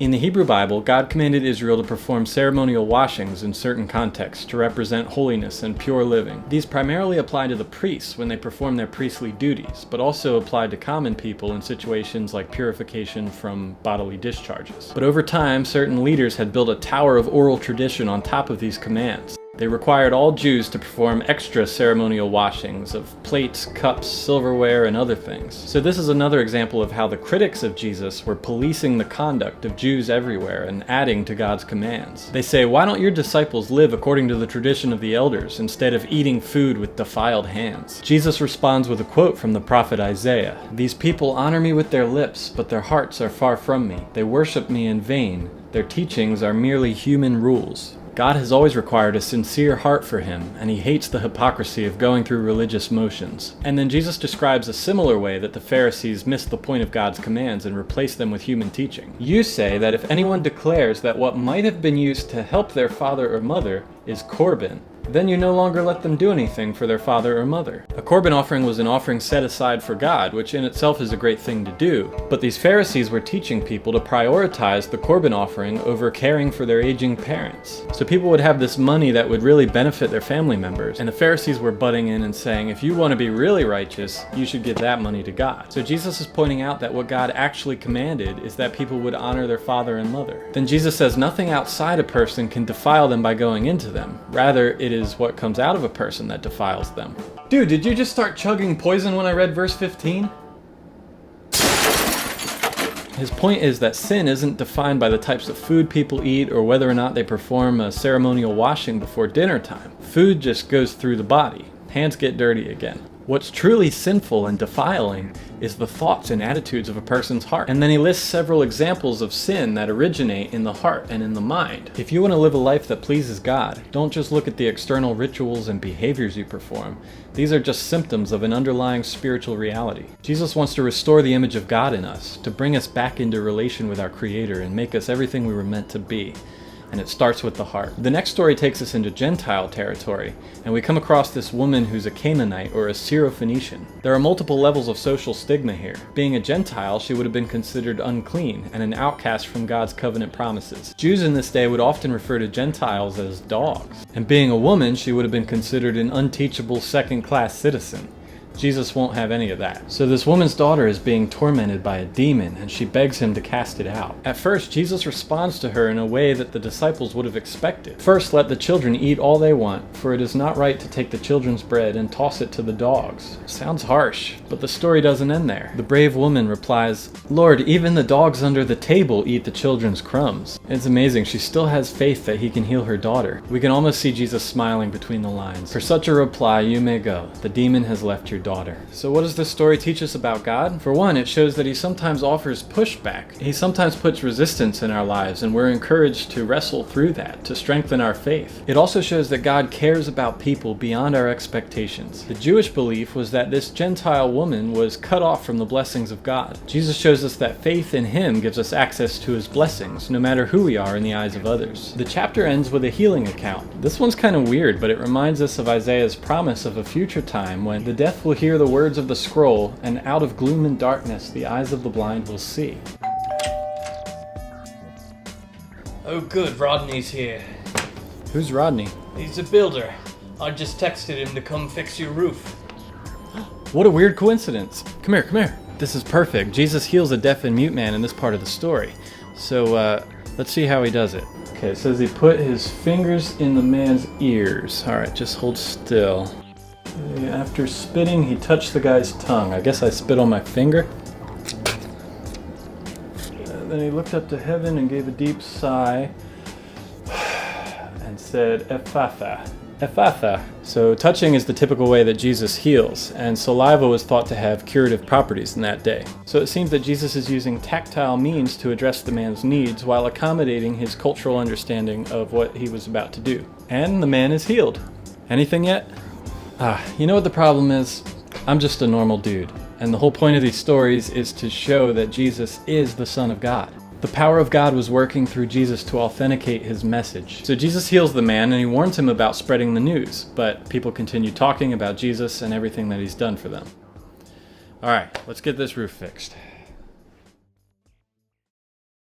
In the Hebrew Bible, God commanded Israel to perform ceremonial washings in certain contexts to represent holiness and pure living. These primarily apply to the priests when they perform their priestly duties, but also applied to common people in situations like purification from bodily discharges. But over time, certain leaders had built a tower of oral tradition on top of these commands. They required all Jews to perform extra ceremonial washings of plates, cups, silverware, and other things. So this is another example of how the critics of Jesus were policing the conduct of Jews everywhere and adding to God's commands. They say, "Why don't your disciples live according to the tradition of the elders instead of eating food with defiled hands?" Jesus responds with a quote from the prophet Isaiah. "These people honor me with their lips, but their hearts are far from me. They worship me in vain. Their teachings are merely human rules." God has always required a sincere heart for him, and he hates the hypocrisy of going through religious motions. And then Jesus describes a similar way that the Pharisees missed the point of God's commands and replaced them with human teaching. "You say that if anyone declares that what might have been used to help their father or mother is korban, then you no longer let them do anything for their father or mother." A korban offering was an offering set aside for God, which in itself is a great thing to do. But these Pharisees were teaching people to prioritize the korban offering over caring for their aging parents. So people would have this money that would really benefit their family members. And the Pharisees were butting in and saying, if you want to be really righteous, you should give that money to God. So Jesus is pointing out that what God actually commanded is that people would honor their father and mother. Then Jesus says nothing outside a person can defile them by going into them. Rather, it is what comes out of a person that defiles them. Dude, did you just start chugging poison when I read verse 15? His point is that sin isn't defined by the types of food people eat or whether or not they perform a ceremonial washing before dinner time. Food just goes through the body. Hands get dirty again. What's truly sinful and defiling is the thoughts and attitudes of a person's heart. And then he lists several examples of sin that originate in the heart and in the mind. If you want to live a life that pleases God, don't just look at the external rituals and behaviors you perform. These are just symptoms of an underlying spiritual reality. Jesus wants to restore the image of God in us, to bring us back into relation with our Creator and make us everything we were meant to be. And it starts with the heart. The next story takes us into Gentile territory, and we come across this woman who's a Canaanite or a Syrophoenician. There are multiple levels of social stigma here. Being a Gentile, she would have been considered unclean and an outcast from God's covenant promises. Jews in this day would often refer to Gentiles as dogs. And being a woman, she would have been considered an unteachable second-class citizen. Jesus won't have any of that. So this woman's daughter is being tormented by a demon, and she begs him to cast it out. At first, Jesus responds to her in a way that the disciples would have expected. "First, let the children eat all they want, for it is not right to take the children's bread and toss it to the dogs." Sounds harsh, but the story doesn't end there. The brave woman replies, "Lord, even the dogs under the table eat the children's crumbs." It's amazing, she still has faith that he can heal her daughter. We can almost see Jesus smiling between the lines. "For such a reply you may go. The demon has left your daughter." So what does this story teach us about God? For one, it shows that he sometimes offers pushback. He sometimes puts resistance in our lives, and we're encouraged to wrestle through that, to strengthen our faith. It also shows that God cares about people beyond our expectations. The Jewish belief was that this Gentile woman was cut off from the blessings of God. Jesus shows us that faith in him gives us access to his blessings, no matter who we are in the eyes of others. The chapter ends with a healing account. This one's kind of weird, but it reminds us of Isaiah's promise of a future time when the deaf will hear the words of the scroll, and out of gloom and darkness the eyes of the blind will see. Oh good, Rodney's here. Who's Rodney? He's a builder. I just texted him to come fix your roof. What a weird coincidence. Come here, come here. This is perfect. Jesus heals a deaf and mute man in this part of the story. So, let's see how he does it. Okay, it says he put his fingers in the man's ears. Alright, just hold still. After spitting, he touched the guy's tongue. I guess I spit on my finger. Then he looked up to heaven and gave a deep sigh and said, Ephatha. Ephatha. So touching is the typical way that Jesus heals, and saliva was thought to have curative properties in that day. So it seems that Jesus is using tactile means to address the man's needs while accommodating his cultural understanding of what he was about to do. And the man is healed. Anything yet? You know what the problem is? I'm just a normal dude. And the whole point of these stories is to show that Jesus is the Son of God. The power of God was working through Jesus to authenticate his message. So Jesus heals the man and he warns him about spreading the news, but people continue talking about Jesus and everything that he's done for them. Alright, let's get this roof fixed.